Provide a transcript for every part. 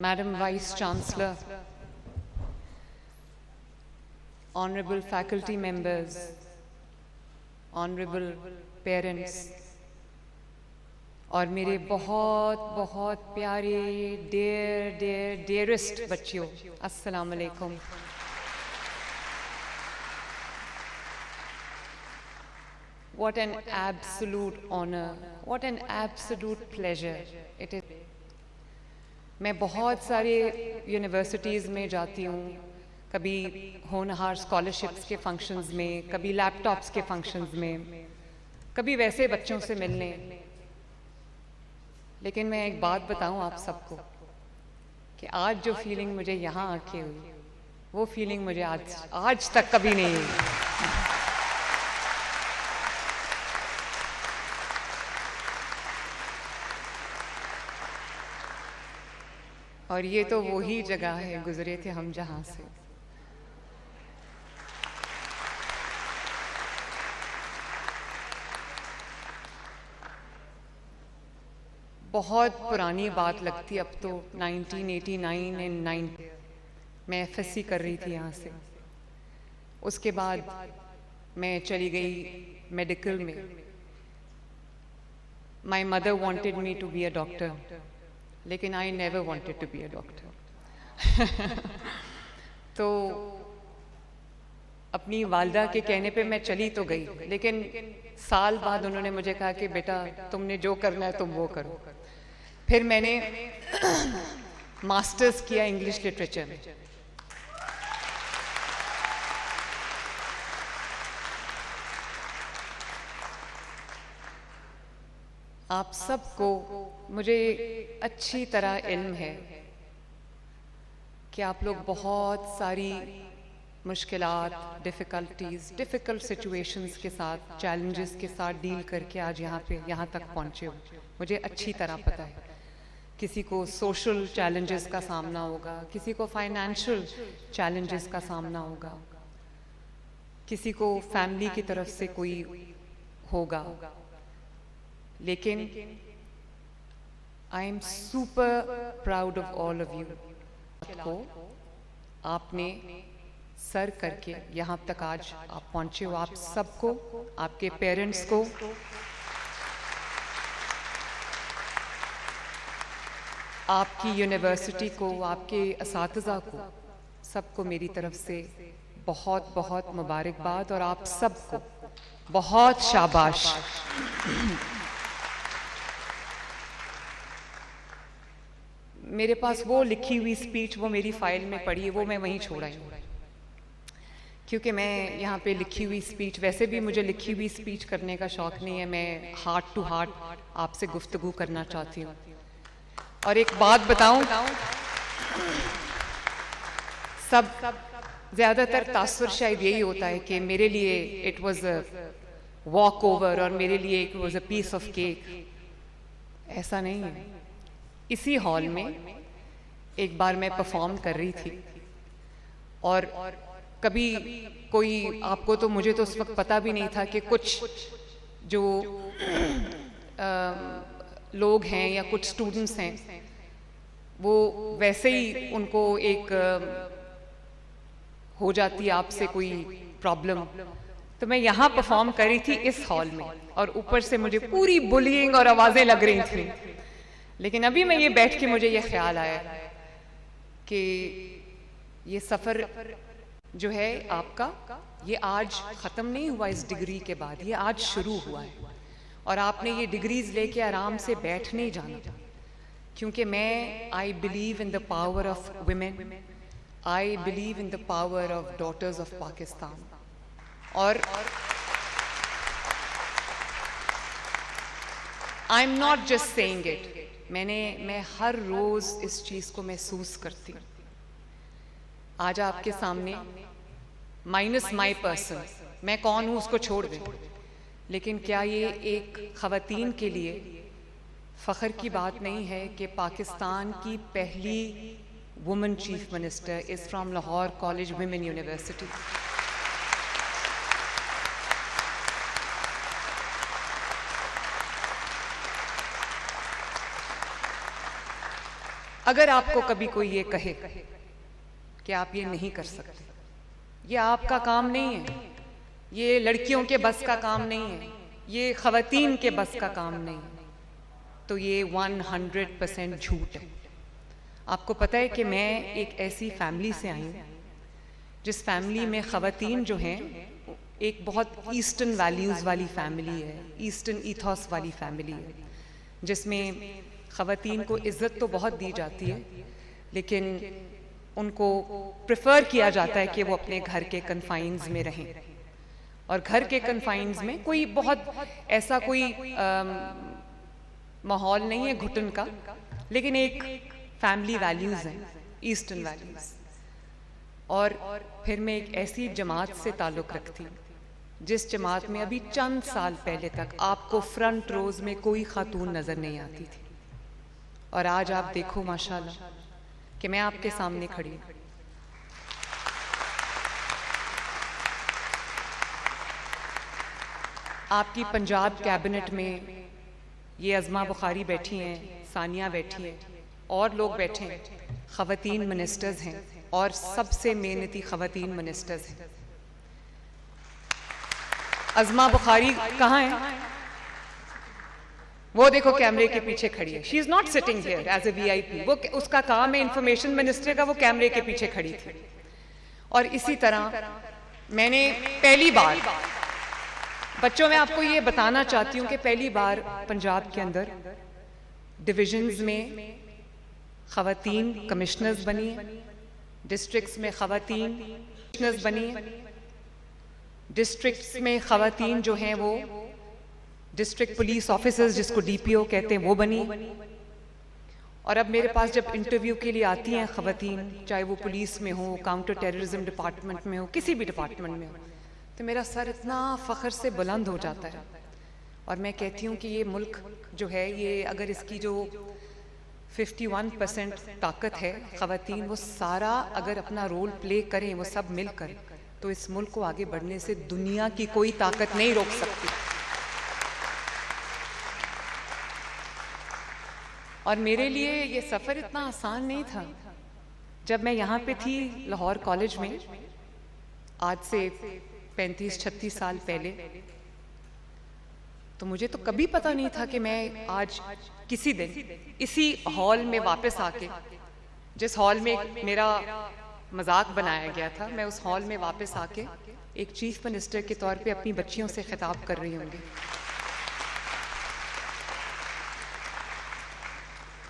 Madam Vice Chancellor, Honorable faculty members, Honorable parents, और मेरे बहुत बहुत प्यारे dearest बच्चियों, अस्सलाम वालेकुम। What an absolute honor, what an absolute pleasure it is. मैं बहुत सारे यूनिवर्सिटीज़ में जाती हूँ, कभी होनहार स्कॉलरशिप्स के फंक्शंस में, कभी लैपटॉप्स के फंक्शंस में, कभी वैसे बच्चों से मिलने। लेकिन मैं एक बात बताऊँ आप सबको कि आज जो फीलिंग मुझे यहाँ आके हुई, वो फीलिंग मुझे आज तक कभी नहीं हुई। और ये तो वही जगह है, गुजरे थे हम जहाँ से। बहुत पुरानी बात लगती, अब तो 1989 एंड 9 मैं एफएससी कर रही थी यहाँ से। उसके बाद मैं चली गई मेडिकल में। My mother wanted me to be a doctor, लेकिन I never wanted to be a doctor. तो अपनी वालदा के कहने पे मैं चली तो गई, लेकिन साल बाद उन्होंने मुझे कहा कि बेटा तुमने जो करना है तुम वो करो। फिर मैंने मास्टर्स किया इंग्लिश लिटरेचर में। आप सबको मुझे अच्छी तरह इल्म है कि आप लोग बहुत सारी मुश्किलात, डिफ़िकल्ट सिचुएशंस के साथ, चैलेंजेस के साथ डील करके आज यहाँ तक पहुँचे हो। मुझे अच्छी तरह पता है किसी को सोशल चैलेंजेस का सामना होगा, किसी को फाइनेंशियल चैलेंजेस का सामना होगा, किसी को फैमिली की तरफ से कोई होगा। लेकिन I am super proud of all of you को आपने सर करके यहाँ तक आज आप पहुँचे हो। आप सबको, आपके पेरेंट्स को, आपकी यूनिवर्सिटी को, आपके असातिज़ा को, सबको मेरी तरफ से बहुत बहुत मुबारकबाद और आप सबको बहुत शाबाश। मेरे पास वो लिखी हुई स्पीच, वो मेरी फाइल में पड़ी है, वो मैं वहीं छोड़ आई हूँ, क्योंकि मैं यहाँ पे लिखी हुई स्पीच, वैसे भी मुझे लिखी हुई स्पीच करने का शौक़ नहीं है। मैं हार्ट टू हार्ट आपसे गुफ्तगू करना चाहती हूँ। और एक बात बताऊँ, सब ज़्यादातर तासुर शायद यही होता है कि मेरे लिए it was a walkover और मेरे लिए it was a piece of cake. ऐसा नहीं है। इसी हॉल में एक बार मैं परफॉर्म कर रही थी और कभी कोई, आपको तो, मुझे तो उस वक्त पता भी नहीं था कि कुछ जो लोग हैं या कुछ स्टूडेंट्स हैं, वो वैसे ही उनको एक हो जाती है आपसे कोई प्रॉब्लम। तो मैं यहाँ परफॉर्म कर रही थी इस हॉल में और ऊपर से मुझे पूरी बुलिंग और आवाज़ें लग रही थी। लेकिन अभी मैं ये बैठ के मुझे ये ख्याल आया कि ये सफ़र जो है आपका, ये आज ख़त्म नहीं हुआ इस डिग्री के बाद, ये आज शुरू हुआ है। और आपने ये डिग्रीज़ लेके आराम से बैठ नहीं जाना, क्योंकि मैं, I believe in the power of women, I believe in the power of daughters of Pakistan. और I am not just saying it, मैं हर रोज़ इस चीज़ को महसूस करती हूँ। आज आपके सामने माइनस माई पर्सन, मैं कौन हूँ उसको छोड़ दें, लेकिन क्या ये एक ख़वातीन के लिए फ़ख्र की बात नहीं है कि पाकिस्तान की पहली women chief minister is from Lahore college women university. अगर आपको कभी कोई ये कहे कि आप ये नहीं कर सकते, ये आपका काम नहीं है, ये लड़कियों के बस का काम नहीं है, ये खवातीन के बस का काम नहीं है, तो ये 100% झूठ है। आपको पता है कि मैं एक ऐसी फैमिली से आई हूँ जिस फैमिली में खवातीन जो हैं एक बहुत ईस्टर्न वैल्यूज़ वाली फैमिली है, ईस्टर्न ईथॉस वाली फैमिली है, जिसमें खवातीन को इज़्ज़त तो बहुत दी जाती है, लेकिन उनको प्रेफर किया जाता है कि वो अपने घर के कन्फाइंस में रहें। और घर के कन्फाइंस में कोई बहुत ऐसा कोई माहौल नहीं है घुटन का, लेकिन एक फैमिली वैल्यूज़ हैं, ईस्टर्न वैल्यूज़। और फिर मैं एक ऐसी जमात से ताल्लुक़ रखती जिस जमात में अभी चंद साल पहले तक आपको फ्रंट रोज़ में कोई खातून नज़र नहीं आती थी, और आज आप देखो माशाल्लाह कि मैं आपके सामने खड़ी हूँ। आपकी पंजाब कैबिनेट में ये अज़मा बुखारी बैठी हैं, सानिया बैठी हैं, और लोग बैठे हैं, ख़वातीन मिनिस्टर्स हैं, और सबसे मेहनती ख़वातीन मिनिस्टर्स हैं। अज़मा बुखारी कहाँ है? वो देखो कैमरे के पीछे खड़ी है। She is not sitting here as a VIP, वो उसका काम है इंफॉर्मेशन मिनिस्टर का, वो कैमरे के पीछे खड़ी थी। और इसी तरह मैंने पहली बार, बच्चों, मैं आपको ये बताना चाहती हूँ कि पहली बार पंजाब के अंदर डिविजन्स में खवातीन कमिश्नर्स बनी हैं, डिस्ट्रिक्ट्स में खवातीन कमिश्नर्स बनी हैं, डिस्ट्रिक्ट्स में खवातीन जो हैं वो डिस्ट्रिक्ट पुलिस ऑफिसर्स जिसको DPO कहते हैं वो बनी। और अब मेरे पास जब इंटरव्यू के लिए आती हैं खवातीन, चाहे वो पुलिस में हो, काउंटर टेररिज्म डिपार्टमेंट में हो, किसी भी डिपार्टमेंट में हो, तो मेरा सर इतना फ़ख्र से बुलंद हो जाता है। और मैं कहती हूँ कि ये मुल्क जो है, ये अगर इसकी जो 51% ताकत है खवातीन, वो सारा अगर अपना रोल प्ले करें, वो सब मिलकर, तो इस मुल्क को आगे बढ़ने से दुनिया की कोई ताकत नहीं रोक सकती। और मेरे लिए ये सफ़र इतना आसान नहीं था। जब मैं यहाँ पे थी लाहौर कॉलेज में, आज से 35-36 साल पहले, तो मुझे तो कभी पता नहीं था कि मैं आज किसी दिन इसी हॉल में वापस आके, जिस हॉल में मेरा मजाक बनाया गया था, मैं उस हॉल में वापस आके एक चीफ मिनिस्टर के तौर पे अपनी बच्चियों से खिताब कर रही होंगी।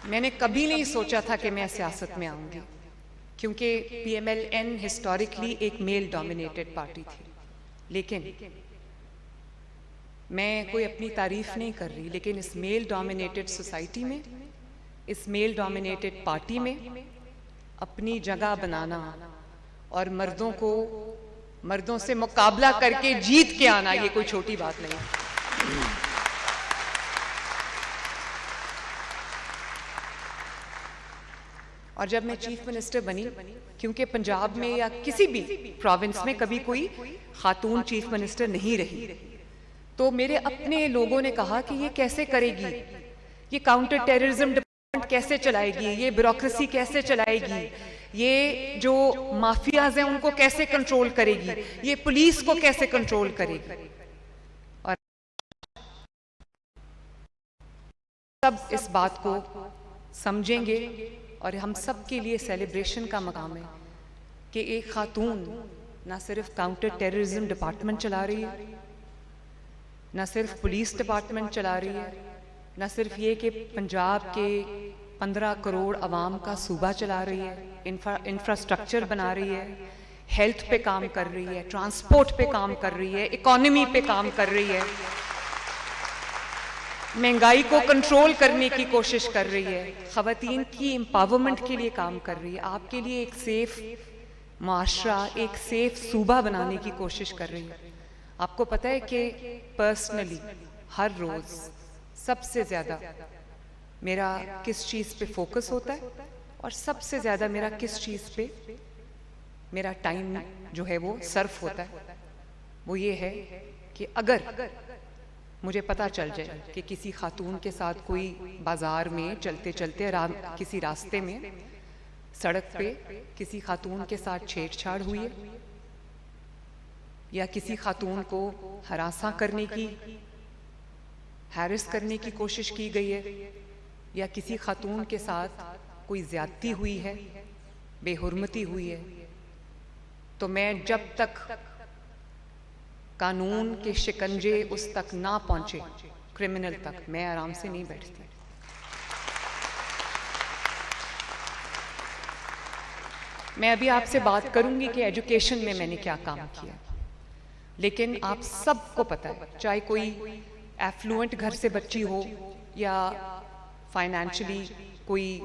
मैंने कभी नहीं सोचा था कि मैं सियासत में आऊंगी, क्योंकि PMLN हिस्टोरिकली एक मेल डोमिनेटेड पार्टी थी। लेकिन मैं कोई अपनी तारीफ नहीं कर रही, लेकिन इस मेल डोमिनेटेड सोसाइटी में, इस मेल डोमिनेटेड पार्टी में अपनी जगह बनाना और मर्दों से मुकाबला करके जीत के आना, ये कोई छोटी बात नहीं। और जब मैं चीफ मिनिस्टर बनी, क्योंकि पंजाब में या किसी भी प्रोविंस में कभी कोई खातून चीफ मिनिस्टर नहीं रही, तो मेरे अपने लोगों ने कहा कि ये कैसे करेगी, ये काउंटर टेररिज्म डिपार्टमेंट कैसे चलाएगी, ये ब्यूरोक्रेसी कैसे चलाएगी, ये जो माफियाज हैं उनको कैसे कंट्रोल करेगी, ये पुलिस को कैसे कंट्रोल करेगी। और सब इस बात को समझेंगे, और हम सब के लिए सेलिब्रेशन का मकाम है कि एक खातून ना सिर्फ काउंटर टेररिज्म डिपार्टमेंट चला रही है, ना सिर्फ पुलिस डिपार्टमेंट चला रही है, ना सिर्फ ये कि पंजाब के 15 करोड़ अवाम का सूबा चला रही है, इंफ्रास्ट्रक्चर बना रही है, हेल्थ पे काम कर रही है, ट्रांसपोर्ट पे काम कर रही है, इकोनॉमी पे काम कर रही है, महंगाई को कंट्रोल करने की कोशिश कर रही है, खवातीन की एम्पावरमेंट के लिए काम कर रही है, आपके लिए एक सेफ माशरा, एक सेफ सूबा बनाने की कोशिश कर रही है। आपको पता है कि पर्सनली हर रोज सबसे ज्यादा मेरा किस चीज पे फोकस होता है, और सबसे ज्यादा मेरा किस चीज पे मेरा टाइम जो है वो सर्फ होता है, वो ये है कि अगर मुझे पता चल जाए कि किसी खातून के साथ कोई बाजार में चलते चलते किसी रास्ते में सड़क पे किसी खातून के साथ छेड़छाड़ हुई है, या किसी खातून को हरासा करने की, हैरेस करने की कोशिश की गई है, या किसी खातून के साथ कोई ज्यादती हुई है, बेहुरमती हुई है, तो मैं जब तक कानून के शिकंजे उस तक ना पहुंचे, क्रिमिनल तक, मैं आराम से नहीं बैठती। मैं अभी आपसे बात करूंगी कि एजुकेशन में मैंने क्या काम किया, लेकिन आप सबको पता है, चाहे कोई एफ्लुएंट घर से बच्ची हो या फाइनेंशियली कोई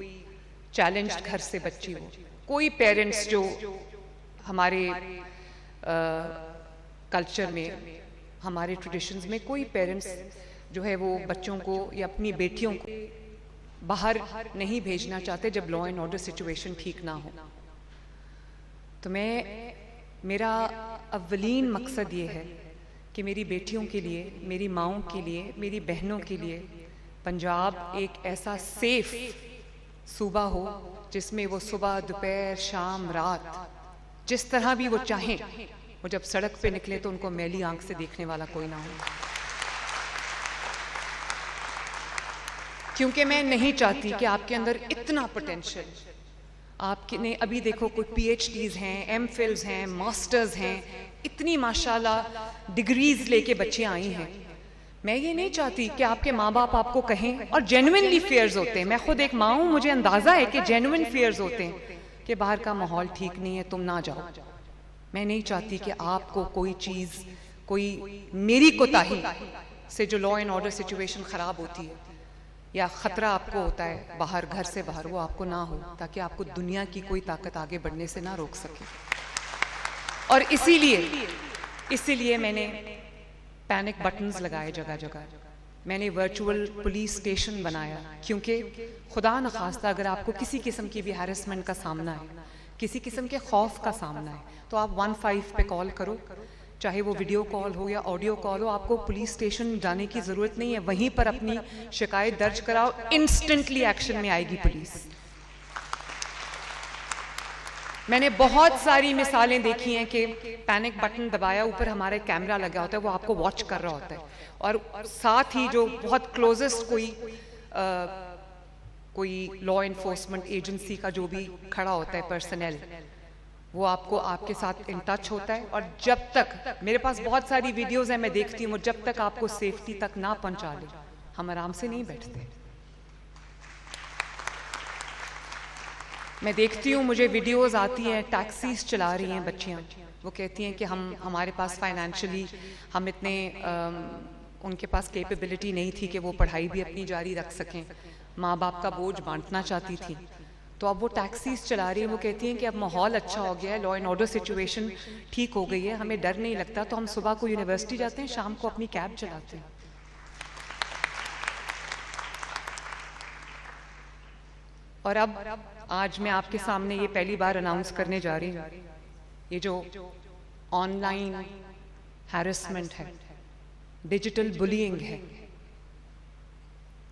चैलेंज्ड घर से बच्ची हो, कोई पेरेंट्स जो हमारे कल्चर में, हमारे ट्रेडिशंस में, कोई पेरेंट्स जो है वो बच्चों को या अपनी बेटियों को बाहर नहीं भेजना चाहते जब लॉ एंड ऑर्डर सिचुएशन ठीक ना हो। तो मेरा अव्वलीन मकसद ये है कि मेरी बेटियों के लिए, मेरी माँओं के लिए, मेरी बहनों के लिए पंजाब एक ऐसा सेफ सूबा हो जिसमें वो सुबह, दोपहर, शाम, रात जिस तरह भी वो चाहें, वो जब सड़क पे निकले तो उनको मैली आंख से देखने वाला कोई ना हो। क्योंकि मैं नहीं चाहती कि आपके अंदर इतना पोटेंशियल, आपके ने अभी देखो कोई PhDs हैं, MPhils हैं, मास्टर्स हैं, इतनी माशाल्लाह डिग्रीज लेके बच्चे आई हैं। मैं ये नहीं चाहती कि आपके माँ बाप आपको कहें, और जेन्युइनली फियर्स होते हैं, मैं खुद एक माँ हूँ, मुझे अंदाजा है कि जेन्युइन फियर्स होते हैं कि बाहर का माहौल ठीक नहीं है, तुम ना जाओ। मैं नहीं चाहती कि आपको कोई चीज़, कोई मेरी कोताही से जो लॉ एंड ऑर्डर सिचुएशन ख़राब होती है या ख़तरा आपको होता है बाहर, घर से बाहर, वो आपको ना हो, ताकि आपको दुनिया की कोई ताकत आगे बढ़ने से ना रोक सके। और इसीलिए मैंने पैनिक बटन्स लगाए जगह जगह, मैंने वर्चुअल पुलिस स्टेशन बनाया, क्योंकि खुदा न खास्ता अगर आपको किसी किस्म की भी हैरेसमेंट का सामना है, किसी किस्म के खौफ का सामना है, तो आप 15 पे कॉल करो, चाहे वो वीडियो कॉल हो या ऑडियो कॉल हो। आपको पुलिस स्टेशन जाने की ज़रूरत नहीं है, वहीं पर अपनी शिकायत दर्ज कराओ, इंस्टेंटली एक्शन में आएगी पुलिस। मैंने बहुत सारी मिसालें देखी हैं कि पैनिक बटन दबाया, ऊपर हमारे कैमरा लगा होता है, वो आपको वॉच कर रहा होता है, और साथ ही जो बहुत क्लोजेस्ट कोई लॉ एनफोर्समेंट एजेंसी का जो भी खड़ा होता है पर्सनल, वो आपको आपके साथ इन टच होता है। और जब तक, मेरे पास बहुत सारी वीडियोस हैं, मैं देखती हूँ, जब तक आपको सेफ्टी तक ना पहुंचा ले, हम आराम से नहीं बैठते। मैं देखती हूँ, मुझे वीडियोस आती हैं, टैक्सीज चला रही हैं बच्चियाँ, वो कहती हैं कि हमारे पास फाइनेंशियली हम इतने उनके पास कैपेबिलिटी नहीं थी कि वो पढ़ाई भी अपनी जारी रख सकें, माँ बाप का बोझ बांटना चाहती थी, तो अब वो टैक्सीज चला रही है। वो कहती हैं कि अब माहौल अच्छा हो गया है, लॉ एंड ऑर्डर सिचुएशन ठीक हो गई है, हमें डर नहीं लगता, तो हम सुबह को यूनिवर्सिटी जाते हैं, शाम को अपनी कैब चलाते हैं। और अब आज मैं आपके सामने ये पहली बार अनाउंस करने जा रही हूँ, ये जो ऑनलाइन हैरेसमेंट है, डिजिटल बुलिंग है,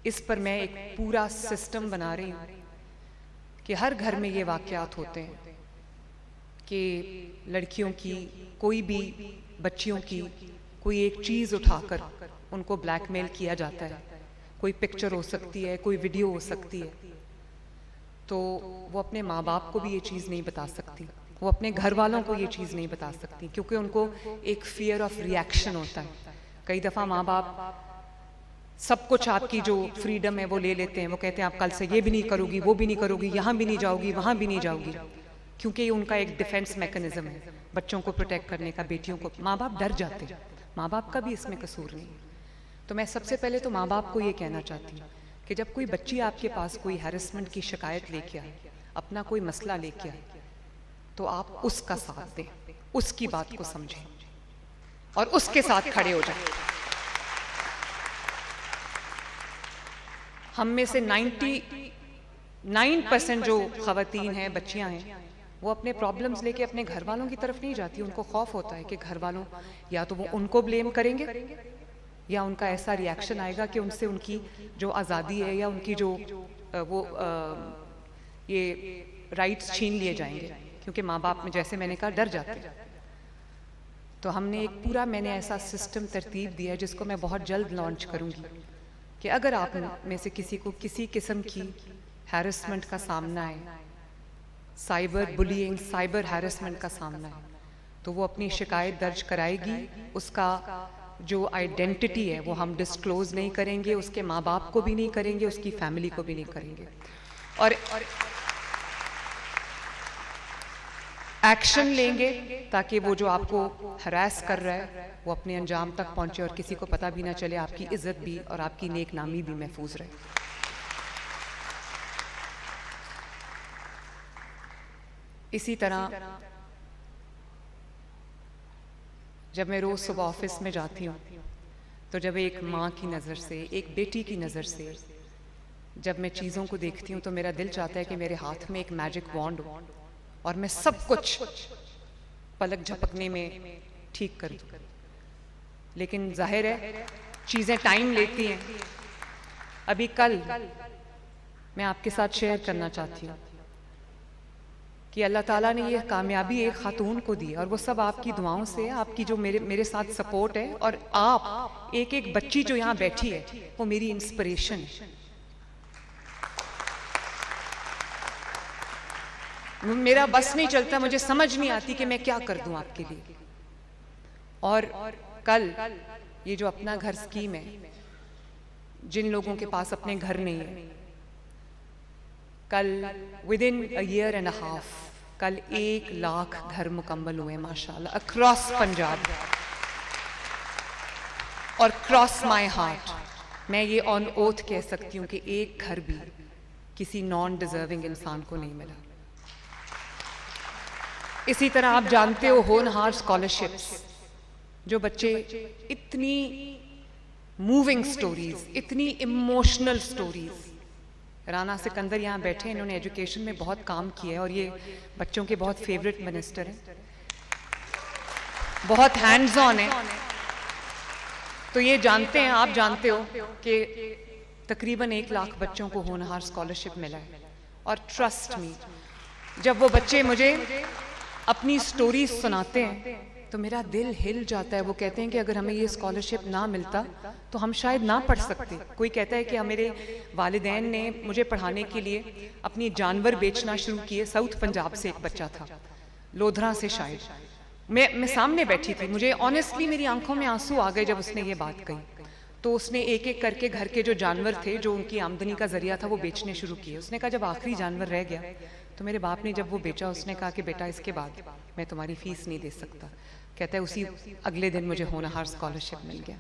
इस पर मैं एक पूरा सिस्टम बना रही हूँ कि हर घर में ये वाक़यात होते हैं कि लड़कियों की, कोई भी बच्चियों की कोई एक चीज़ उठाकर उनको ब्लैकमेल किया जाता है। कोई पिक्चर हो सकती है, कोई वीडियो हो सकती है, तो वो अपने माँ बाप को भी ये चीज़ नहीं बता सकती, वो अपने घर वालों को ये चीज़ नहीं बता सकती, क्योंकि उनको एक फियर ऑफ रिएक्शन होता है। कई दफ़ा माँ बाप सब कुछ आपकी जो फ्रीडम है वो ले लेते हैं, वो कहते हैं आप कल से ये भी नहीं करोगी, वो भी नहीं करोगी, यहाँ भी नहीं जाओगी, वहाँ भी नहीं जाओगी, क्योंकि ये उनका एक डिफेंस मैकेनिज्म है बच्चों को प्रोटेक्ट करने का, बेटियों को। माँ बाप डर जाते हैं, माँ बाप का भी इसमें कसूर नहीं। तो मैं सबसे पहले तो माँ बाप को ये कहना चाहती हूँ कि जब कोई बच्ची आपके पास कोई हैरेसमेंट की शिकायत लेके आए, अपना कोई मसला लेके आए, तो आप उसका साथ दें, उसकी बात को समझें और उसके साथ खड़े हो जाएं। हम में से 99% जो ख़वातीन हैं, बच्चियां हैं, वो अपने प्रॉब्लम्स लेके अपने घर वालों की तरफ नहीं जाती। उनको खौफ होता है कि घर वालों या तो वो उनको ब्लेम करेंगे या उनका ऐसा रिएक्शन आएगा कि उनसे उनकी जो आज़ादी है या उनकी जो ये राइट्स छीन लिए जाएंगे, क्योंकि माँ बाप में जैसे मैंने कहा डर जाते हैं। तो हमने एक पूरा मैंने ऐसा सिस्टम तरतीब दिया जिसको मैं बहुत जल्द लॉन्च करूँगी कि अगर आप में से किसी को किसी किस्म की हैरेसमेंट का सामना है, साइबर बुलिंग, साइबर हैरेसमेंट का सामना है, तो वो अपनी शिकायत दर्ज कराएगी। उसका जो आइडेंटिटी है वो हम डिस्क्लोज नहीं करेंगे, उसके माँ बाप को भी नहीं करेंगे, उसकी फैमिली को भी नहीं करेंगे, और एक्शन लेंगे ताकि वो जो आपको हरास कर रहा है वो अपने अंजाम तक पहुंचे और किसी को पता भी ना चले, आपकी इज्जत भी और आपकी नेक नामी भी महफूज रहे। इसी तरह जब मैं रोज सुबह ऑफिस में जाती हूँ तो जब एक माँ की नज़र से, एक बेटी की नज़र से जब मैं चीज़ों को देखती हूँ तो मेरा दिल चाहता है कि मेरे हाथ में एक मैजिक वॉन्ड हो और मैं सब कुछ पलक झपकने में ठीक कर दूँ। लेकिन जाहिर है चीज़ें टाइम लेती हैं। अभी कल मैं आपके साथ शेयर करना चाहती हूँ कि अल्लाह ताला ने ये कामयाबी एक खातून को दी और वो सब आपकी दुआओं से, आपकी जो मेरे साथ सपोर्ट है, और आप एक एक बच्ची जो यहाँ बैठी है वो मेरी इंस्पिरेशन है। मेरा बस नहीं चलता, मुझे समझ नहीं आती कि मैं क्या कर दूं आपके लिए। और कल ये जो अपना घर स्कीम है, जिन लोगों के पास अपने घर नहीं है, कल within a year and a half कल 1 लाख घर मुकम्मल हुए माशाल्लाह अक्रॉस पंजाब। और क्रॉस माय हार्ट मैं ये ऑन ओथ कह सकती हूँ कि एक घर भी किसी नॉन डिजर्विंग इंसान को नहीं मिला। इसी तरह आप जानते हो होनहार स्कॉलरशिप्स, जो बच्चे इतनी मूविंग स्टोरीज, इतनी इमोशनल स्टोरीज, राना सिकंदर यहाँ बैठे, इन्होंने एजुकेशन में बहुत काम किया है और ये बच्चों के बहुत फेवरेट मिनिस्टर हैं, बहुत हैंड्स ऑन है। तो ये जानते हैं, आप जानते हो कि तकरीबन 1 लाख बच्चों को होनहार स्कॉलरशिप मिला है। और ट्रस्ट मी, जब वो बच्चे मुझे अपनी स्टोरी सुनाते हैं तो मेरा दिल हिल जाता है। वो कहते हैं कि अगर हमें ये स्कॉलरशिप ना मिलता तो हम शायद ना पढ़ सकते। कोई कहता है कि मेरे वालिदैन ने मुझे पढ़ाने के लिए अपनी जानवर बेचना शुरू किए। साउथ पंजाब से एक बच्चा था, लोधरा से शायद, मैं सामने बैठी थी, मुझे ऑनेस्टली मेरी आंखों में आंसू आ गए जब उसने ये बात कही। तो उसने एक एक करके घर के जो जानवर थे, जो उनकी आमदनी का जरिया था, वो बेचने शुरू किए। उसने कहा जब आखिरी जानवर रह गया तो मेरे बाप ने जब वो बेचा, उसने कहा कि बेटा इसके बाद मैं तुम्हारी फीस नहीं दे सकता। कहता है उसी अगले दिन मुझे होनहार स्कॉलरशिप मिल गया।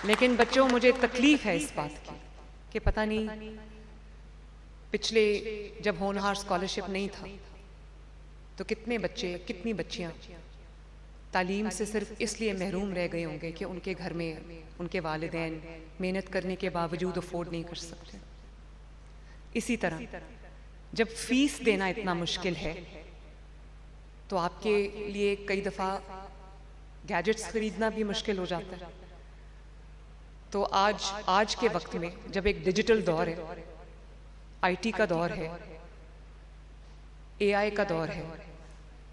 लेकिन बच्चों, मुझे तकलीफ है इस बात की कि पता नहीं पिछले जब होनहार स्कॉलरशिप नहीं था तो कितने बच्चे, कितनी बच्चियां तालीम से सिर्फ इसलिए महरूम रह गए होंगे कि उनके घर में उनके वालिदैन मेहनत करने के बावजूद अफोर्ड नहीं कर सकते। इसी तरह जब फीस देना इतना मुश्किल है तो आपके लिए कई दफ़ा गैजेट्स खरीदना भी मुश्किल हो जाता है। तो आज के वक्त में जब एक डिजिटल दौर है, आईटी का दौर है, एआई का दौर है,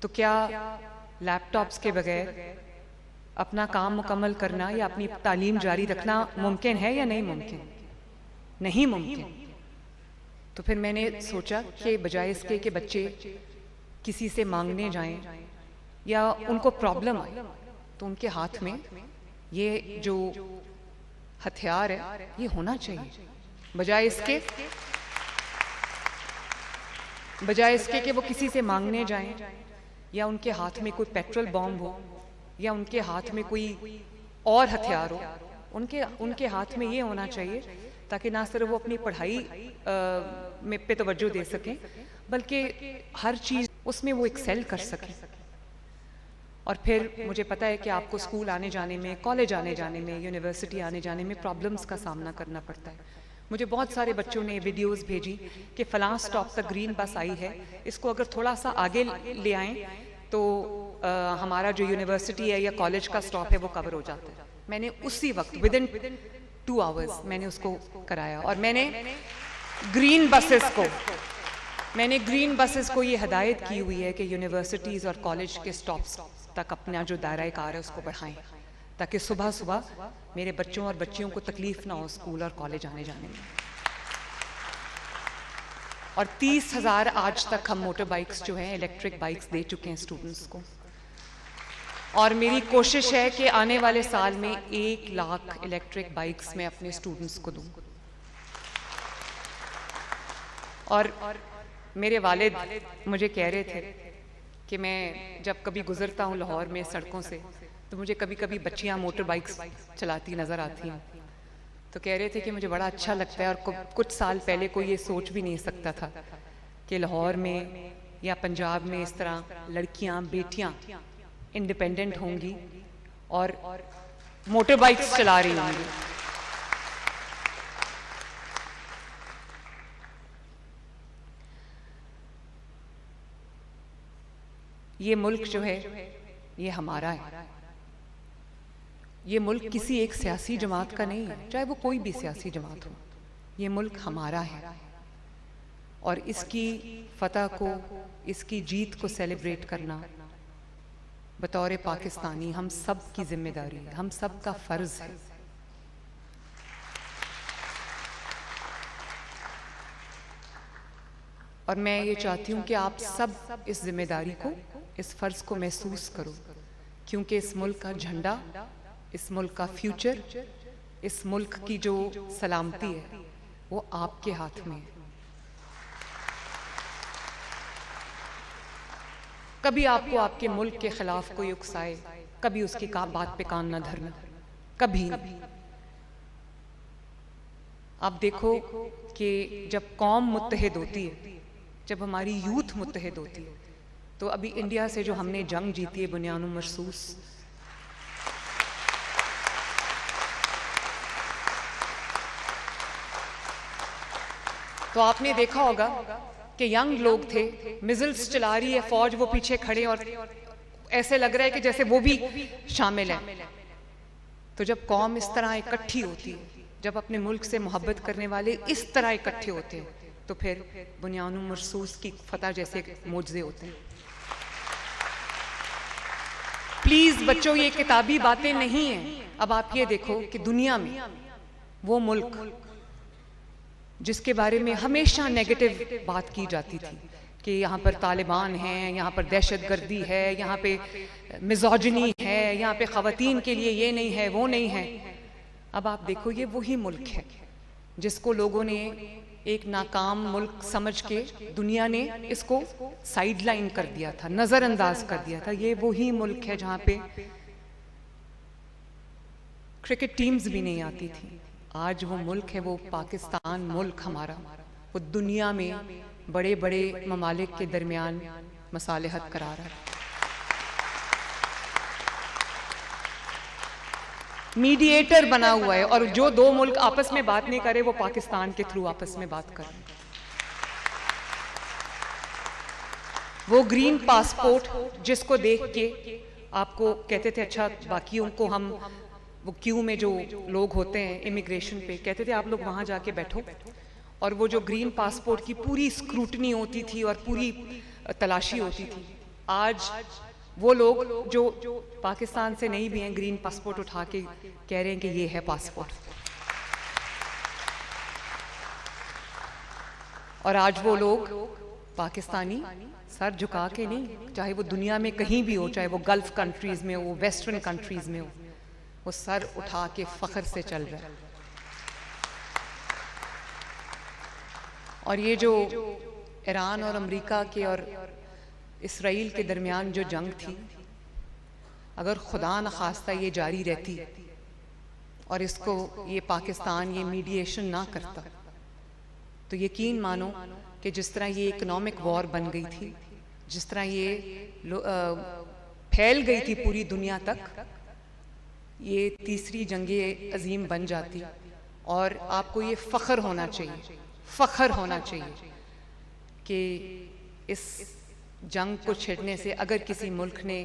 तो क्या लैपटॉप्स के बगैर अपना काम मुकम्मल करना या अपनी तालीम जारी रखना मुमकिन है या नहीं मुमकिन? नहीं मुमकिन। तो फिर मैंने सोचा कि बजाय इसके कि बच्चे किसी से मांगने जाएं या उनको प्रॉब्लम आए, तो उनके हाथ में ये जो हथियार है ये होना चाहिए। बजाय इसके कि वो किसी से मांगने जाएं या उनके हाथ में कोई पेट्रोल बॉम्ब हो या उनके हाथ में कोई और हथियार हो, उनके हाथ में ये होना चाहिए ताकि ना सिर्फ वो अपनी पढ़ाई में पे तवज्जो दे सकें, बल्कि हर चीज़ उसमें वो एक्सेल कर सकें। और फिर मुझे पता है कि आपको स्कूल आने जाने में, कॉलेज आने जाने में, यूनिवर्सिटी आने जाने में प्रॉब्लम्स का सामना करना पड़ता है। मुझे बहुत सारे बच्चों ने वीडियोस भेजी कि फलां स्टॉप तक ग्रीन बस आई है, इसको अगर थोड़ा सा आगे ले आएं तो हमारा जो यूनिवर्सिटी है या कॉलेज का स्टॉप है वो कवर हो जाता है। मैंने उसी वक्त विदिन 2 आवर्स मैंने उसको कराया। और मैंने ग्रीन बसेस को ये हिदायत की हुई है कि यूनिवर्सिटीज़ और कॉलेज के स्टॉप्स तक अपना जो दायरा कार है उसको बढ़ाएं, ताकि सुबह सुबह मेरे बच्चों और बच्चियों को तकलीफ ना हो स्कूल और कॉलेज आने जाने में। और 30,000 आज तक हम मोटर बाइक्स जो हैं इलेक्ट्रिक बाइक्स दे चुके हैं स्टूडेंट्स को। और मेरी कोशिश है कि आने वाले साल में 1 लाख इलेक्ट्रिक बाइक्स मैं अपने स्टूडेंट्स को दूं। और मेरे वालिद मुझे कह रहे थे कि मैं जब कभी गुजरता हूँ लाहौर में सड़कों से तो मुझे कभी कभी बच्चियाँ मोटर बाइक्स चलाती नज़र आती हैं। तो कह रहे थे कि मुझे बड़ा अच्छा लगता है। और कुछ साल पहले कोई ये सोच भी नहीं सकता था कि लाहौर में या पंजाब में इस तरह लड़कियाँ बेटियाँ इंडिपेंडेंट होंगी और मोटर बाइक्स चला रही होंगी। ये मुल्क जो है ये हमारा है। ये मुल्क किसी एक सियासी जमात का नहीं है, चाहे वो कोई भी सियासी जमात हो। ये मुल्क हमारा है और इसकी फतह को, इसकी जीत को सेलिब्रेट करना बतौर पाकिस्तानी हम सब की जिम्मेदारी है, हम सब का फर्ज है। और मैं ये चाहती हूँ कि आप सब इस जिम्मेदारी को, इस फर्ज को महसूस करो, क्योंकि इस मुल्क का झंडा, इस मुल्क का फ्यूचर, इस मुल्क की जो सलामती है वो आपके हाथ में है। कभी आपको आपके मुल्क के खिलाफ कोई उकसाए, कभी उसकी बात पे कान ना धरना, कभी नहीं। आप देखो कि जब कौम मुत्तहिद होती है, जब हमारी यूथ मुत्तहिद होती है, तो अभी इंडिया से जो हमने जंग जीती है बुनियानो मरसूस, तो आपने देखा होगा कि यंग लोग थे, मिसाइल्स चला रही है फौज, वो पीछे खड़े और ऐसे लग रहा है कि जैसे वो भी शामिल है। तो जब कौम इस तरह इकट्ठी होती है, जब अपने मुल्क से मोहब्बत करने वाले इस तरह इकट्ठे होते हैं, तो फिर बुनियानो मरसूस की फतह जैसे मोजज़े होते हैं। प्लीज बच्चों, ये किताबी बातें नहीं हैं। अब आप ये देखो कि दुनिया में वो मुल्क जिसके बारे में हमेशा नेगेटिव बात की जाती थी कि यहाँ पर तालिबान हैं, यहाँ पर दहशतगर्दी है, यहाँ पे मिज़ोजिनी है, यहाँ पे ख़वातीन के लिए ये नहीं है, वो नहीं है। अब आप देखो ये वही मुल्क है जिसको लोगों ने एक नाकाम मुल्क समझ के दुनिया ने इसको साइडलाइन कर दिया था, नज़रअंदाज कर दिया था। ये वही मुल्क है जहाँ पे क्रिकेट टीम्स भी नहीं आती थी। आज वो मुल्क है, वो पाकिस्तान मुल्क हमारा, वो दुनिया में बड़े बड़े ममालिक के दरमियान मसालिहत करा रहा है। मीडिएटर बना हुआ है और जो दो मुल्क आपस में बात नहीं करे वो पाकिस्तान के थ्रू आपस में बात कर रहे हैं। वो ग्रीन पासपोर्ट जिसको देख के आपको कहते थे अच्छा बाकियों को हम, वो क्यू में जो लोग होते हैं इमिग्रेशन पे, कहते थे आप लोग वहां जाके बैठो, और वो जो ग्रीन पासपोर्ट की पूरी स्क्रूटनी होती थी और पूरी तलाशी होती थी। आज वो लोग जो पाकिस्तान से नहीं भी हैं ग्रीन पासपोर्ट उठा के कह रहे हैं कि ये है पासपोर्ट। और आज वो लोग पाकिस्तानी सर झुका के नहीं, चाहे वो दुनिया में कहीं भी हो, चाहे वो गल्फ कंट्रीज में हो, वेस्टर्न कंट्रीज में हो, वो सर उठा के फख्र से चल रहा है। और ये जो ईरान और अमेरिका के और इसराइल के दरमियान जो जंग थी, अगर खुदा न खास्ता ये जारी रहती और इसको ये पाकिस्तान ये मीडिएशन ना करता, तो यकीन मानो कि जिस तरह ये इकोनॉमिक वॉर बन गई थी, जिस तरह ये फैल गई थी पूरी दुनिया तक, ये तीसरी जंगे अजीम बन जाती। और आपको ये फ़ख्र होना चाहिए, फ़ख्र होना चाहिए कि इस जंग को छिड़ने से अगर किसी मुल्क ने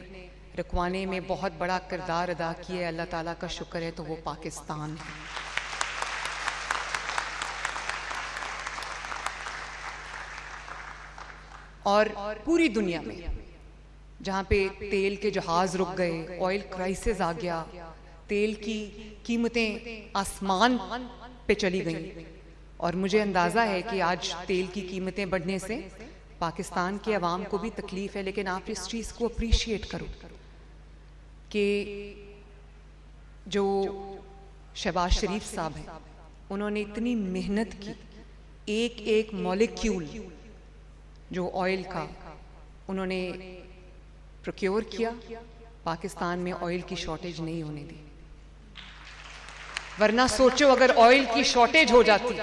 रुकवाने में बहुत बड़ा किरदार अदा किया है, अल्लाह ताला का शुक्र है, तो वो पाकिस्तान है। और पूरी दुनिया में जहाँ पे तेल के जहाज रुक गए, ऑयल क्राइसिस आ गया, तेल की कीमतें आसमान पे चली गईं, और मुझे अंदाज़ा है कि आज तेल की कीमतें बढ़ने से पाकिस्तान के अवाम को भी तकलीफ है, लेकिन आप इस चीज़ को अप्रिशिएट करो कि जो शहबाज शरीफ साहब हैं, उन्होंने इतनी मेहनत की, एक एक मॉलिक्यूल जो ऑयल का उन्होंने प्रोक्योर किया, पाकिस्तान में ऑयल की शॉर्टेज नहीं होने दी। वरना सोचो अगर ऑयल की शॉर्टेज हो जाती,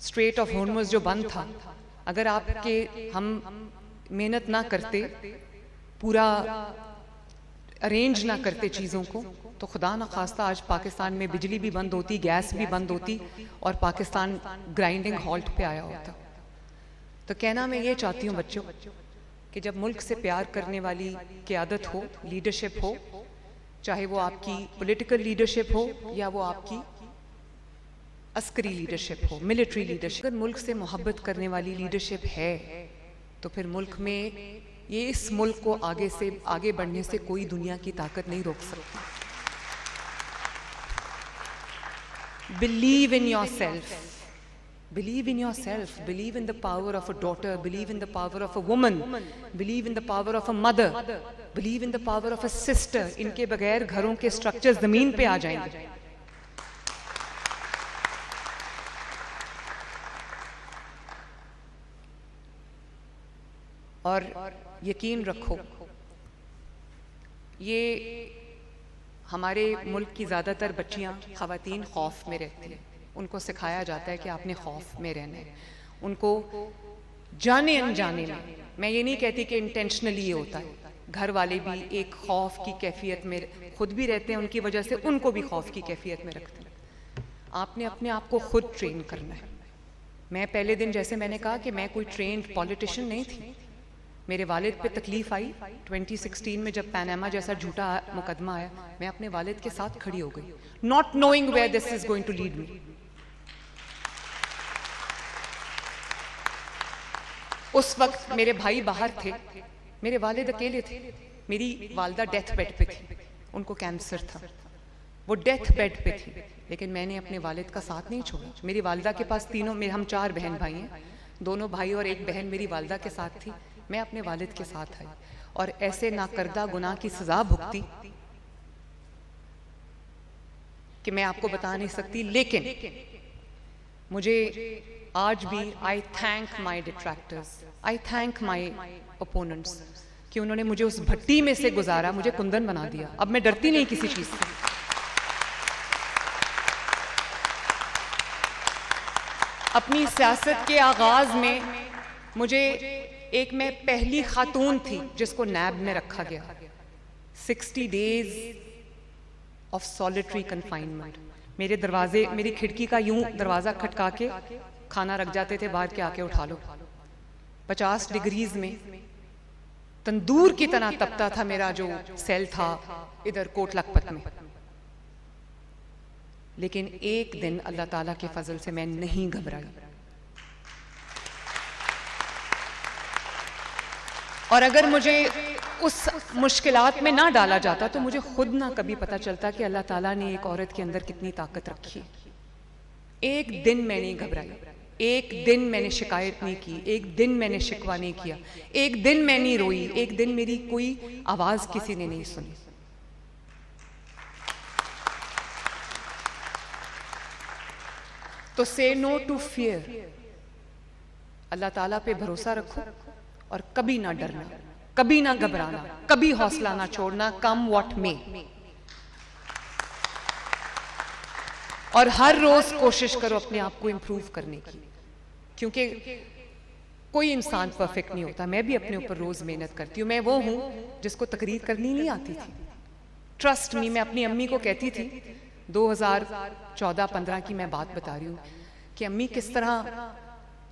स्ट्रेट ऑफ हॉर्मुज़ जो बंद था, अगर आपके हम मेहनत ना करते, पूरा अरेंज ना करते चीज़ों को, तो खुदा न खास्ता आज पाकिस्तान में बिजली भी बंद होती, गैस भी बंद होती, और पाकिस्तान ग्राइंडिंग हॉल्ट पे आया होता। तो कहना मैं ये चाहती हूँ बच्चों कि जब मुल्क से प्यार करने वाली क़यादत हो, लीडरशिप हो, चाहे वो आपकी पॉलिटिकल लीडरशिप हो या वो आपकी अस्करी लीडरशिप हो, मिलिट्री लीडरशिप, अगर मुल्क से मोहब्बत करने वाली लीडरशिप है तो फिर मुल्क में ये इस मुल्क को आगे बढ़ने से कोई दुनिया की ताकत नहीं रोक सकती। Believe in yourself, believe in yourself, believe in the power of a daughter, believe in the power of a woman, believe in the power of a mother, believe in the power of a sister। इनके बगैर घरों के structure जमीन पे आ जाएंगे। और यकीन रखो, ये हमारे मुल्क की ज़्यादातर बच्चियां, ख़वातीन खौफ में रहती हैं। उनको सिखाया जाता है कि आपने खौफ में रहना है। उनको जाने अनजाने में, मैं ये नहीं कहती कि इंटेंशनली ये होता है, घर वाले भी एक खौफ की कैफियत में खुद भी रहते हैं, उनकी वजह से उनको भी खौफ की कैफियत में रखते हैं। आपने अपने आप को खुद ट्रेन करना है। मैं पहले दिन, जैसे मैंने कहा कि मैं कोई ट्रेंड पॉलिटिशियन नहीं थी, मेरे वालिद पे तकलीफ आई 2016 में जब पैनामा जैसा झूठा मुकदमा आया, मैं अपने वालिद के साथ खड़ी हो गई, not knowing where this is going to lead me. उस वक्त मेरे भाई बाहर थे, मेरे वालिद अकेले थे, मेरी वालदा डेथ बेड पे थी, उनको कैंसर था, वो डेथ बेड पे थी, लेकिन मैंने अपने वालिद का साथ नहीं छोड़ा। मेरी वालदा के पास हम 4 बहन भाई हैं, दोनों भाई और एक बहन मेरी वालदा के साथ थी, मैं अपने वालिद के साथ आई और ऐसे नाकर्दा गुनाह की सजा भुगती कि मैं आपको बता नहीं सकती। लेकिन मुझे आज भी आई thank my detractors, I thank my opponents कि उन्होंने मुझे उस भट्टी में से गुजारा, मुझे कुंदन बना दिया। अब मैं डरती नहीं किसी चीज से। अपनी सियासत के आगाज में मुझे मैं पहली खातून थी जिसको नैब में रखा गया, 60 डेज ऑफ सॉलिटरी कन्फाइनमेंट। मेरे दरवाजे, मेरी खिड़की का यूं दरवाजा खटका के खाना रख जाते थे बाहर के, आके उठा लो। 50 डिग्रीज में तंदूर की तरह तपता था मेरा जो सेल था इधर कोट लखपत में। लेकिन एक दिन अल्लाह ताला के फजल से मैं नहीं घबराई। और अगर मुझे उस मुश्किलात में ना डाला जाता तो मुझे खुद ना कभी पता चलता कि अल्लाह ताला ने एक औरत के अंदर कितनी ताकत रखी। एक दिन मैं नहीं घबराई, एक दिन मैंने शिकायत नहीं की, एक दिन मैंने शिकवा नहीं किया, एक दिन मैं नहीं रोई, एक दिन मेरी कोई आवाज किसी ने नहीं सुनी। तो से नो टू फियर, अल्लाह ताला पे भरोसा रखो और कभी ना डरना, कभी ना घबराना, कभी हौसला ना छोड़ना, कम व्हाट में। और हर रोज कोशिश करो अपने आप को इंप्रूव करने की, क्योंकि कोई इंसान परफेक्ट नहीं होता। मैं भी अपने ऊपर रोज मेहनत करती हूँ। मैं वो हूं जिसको तकरीर करनी नहीं आती थी, ट्रस्ट मी। मैं अपनी अम्मी को कहती थी, 2014-15 की मैं बात बता रही हूँ, कि अम्मी किस तरह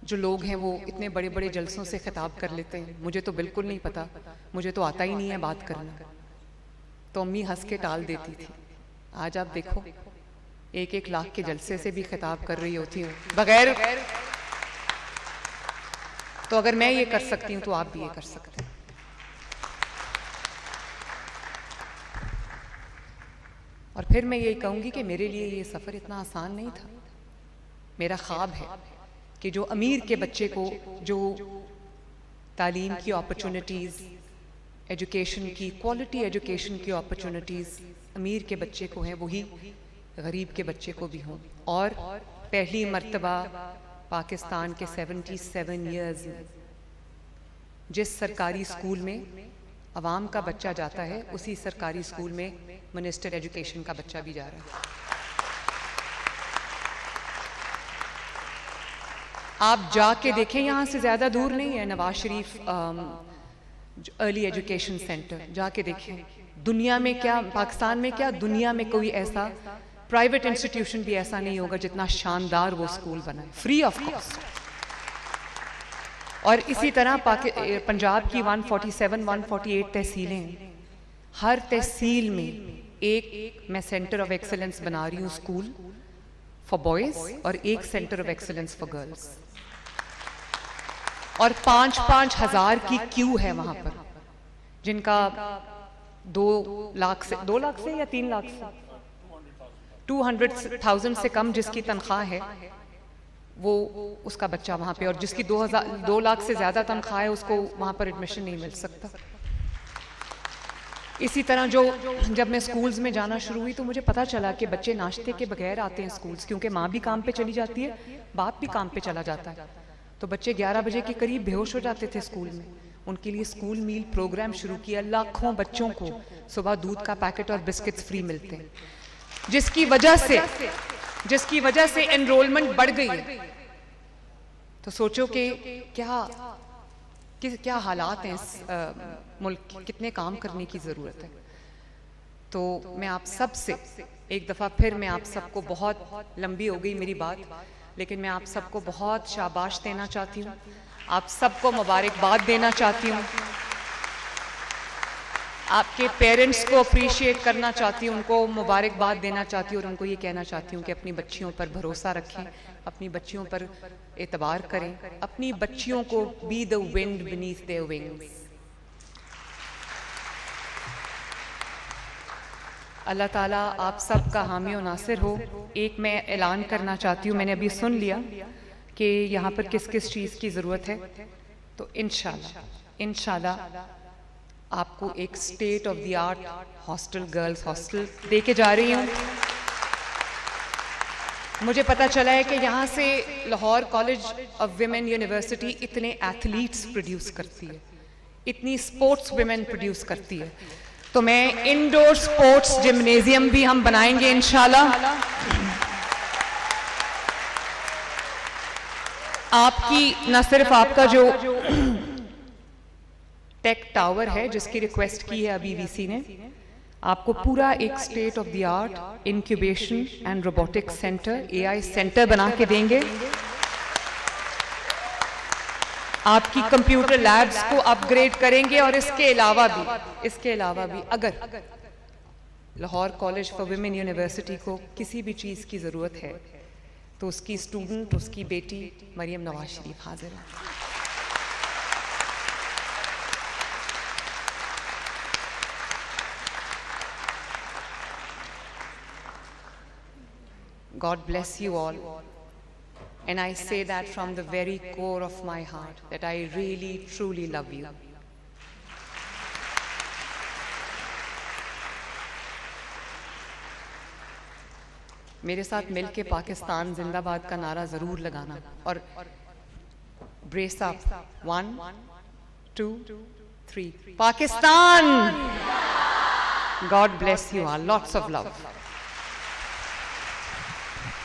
जो लोग हैं वो इतने बड़े बड़े जलसों से खिताब कर लेते हैं, मुझे तो बिल्कुल नहीं पता, मुझे तो आता ही नहीं है बात करना। तो अम्मी हंस के टाल देती थी। आज आप देखो 1-1 लाख के जलसे से भी खिताब कर रही होती हूँ बगैर। तो अगर मैं ये कर सकती हूँ तो आप भी ये कर सकते हैं। और फिर मैं यही कहूँगी कि मेरे लिए ये सफ़र इतना आसान नहीं था। मेरा ख्वाब है कि जो अमीर के बच्चे को जो तालीम की अपॉर्चुनिटीज़, एजुकेशन की, क्वालिटी एजुकेशन की अपॉर्चुनिटीज़ अमीर के बच्चे को हैं, वही गरीब के बच्चे को भी हों। और पहली मर्तबा पाकिस्तान के 77 ईयर्स में जिस सरकारी स्कूल में अवाम का बच्चा जाता है, उसी सरकारी स्कूल में मिनिस्टर एजुकेशन का बच्चा भी जा रहा है। आप जाके देखें, यहाँ से ज़्यादा दूर नहीं है Nawaz Sharif early education centre, जाके देखें। दुनिया में क्या, पाकिस्तान में क्या, दुनिया में कोई ऐसा प्राइवेट इंस्टीट्यूशन भी ऐसा नहीं होगा जितना शानदार वो स्कूल बना है, फ्री ऑफ कॉस्ट। और इसी तरह पंजाब की 147-148 तहसीलें हैं, हर तहसील में एक मैं सेंटर ऑफ एक्सीलेंस बना रही हूँ, स्कूल फॉर बॉयज और एक centre of excellence for girls. और 5-5 हज़ार की क्यू है वहां पर, जिनका 2 लाख से या 3 लाख से 200,000 से कम जिसकी तनख्वाह है, वो उसका बच्चा वहां पे, और जिसकी 2 लाख से ज्यादा तनख्वाह है उसको वहां पर एडमिशन नहीं मिल सकता। इसी तरह जब मैं स्कूल्स में जाना शुरू हुई तो मुझे पता चला कि बच्चे नाश्ते के बगैर आते हैं स्कूल्स, क्योंकि माँ भी काम पे चली जाती है, बाप भी काम पे चला जाता है। तो बच्चे 11 बजे के करीब बेहोश हो जाते थे स्कूल में। उनके लिए स्कूल मील प्रोग्राम शुरू किया, लाखों बच्चों को सुबह दूध का पैकेट और बिस्किट्स फ्री मिलते हैं, जिसकी वजह से एनरोलमेंट बढ़ गई है। तो सोचो कि क्या हालात हैं इस मुल्क, कितने काम करने की ज़रूरत है। तो मैं आप सब से एक दफ़ा फिर, मैं आप सबको, बहुत लंबी हो गई मेरी बात, लेकिन मैं आप सबको बहुत शाबाश देना चाहती हूँ, आप सबको मुबारकबाद देना चाहती हूँ, आपके पेरेंट्स को अप्रिशिएट करना चाहती हूँ, उनको मुबारकबाद देना चाहती हूँ, और उनको ये कहना चाहती हूँ कि अपनी बच्चियों पर भरोसा रखें, अपनी बच्चियों पर एतबार करें, अपनी बच्चियों को be the wind beneath their wings. Allah ताला आप सब का हामी और नासिर हो। एक मैं ऐलान करना चाहती हूँ, मैंने अभी सुन लिया कि यहाँ पर किस किस चीज़ की ज़रूरत है, तो इंशाल्लाह आपको एक state of the art hostel, girls hostel दे के जा रही हूँ। मुझे पता चला है कि यहाँ से Lahore college of women university इतने एथलीट्स प्रोड्यूस करती है, इतनी स्पोर्ट्स विमेन प्रोड्यूस करती है। तो मैं इंडोर स्पोर्ट्स जिम्नेजियम भी हम बनाएंगे इंशाल्लाह। आपकी न सिर्फ आपका जो टेक टावर है जिसकी रिक्वेस्ट की है अभी वीसी ने, आपको पूरा एक state of the art incubation and robotics centre, AI centre बना के देंगे। आपकी कंप्यूटर लैब्स को अपग्रेड करेंगे, और इसके अलावा भी अगर Lahore college for women university को किसी भी चीज़ की ज़रूरत है तो उसकी स्टूडेंट, उसकी बेटी मरियम नवाज शरीफ हाजिर है। God bless you all. And I say that from the very core of my heart, that I really, truly love you. मेरे साथ मिलके पाकिस्तान जिंदाबाद का नारा जरूर लगाना, और brace up, 1, 2, 3, Pakistan! God bless you all. Lots of love.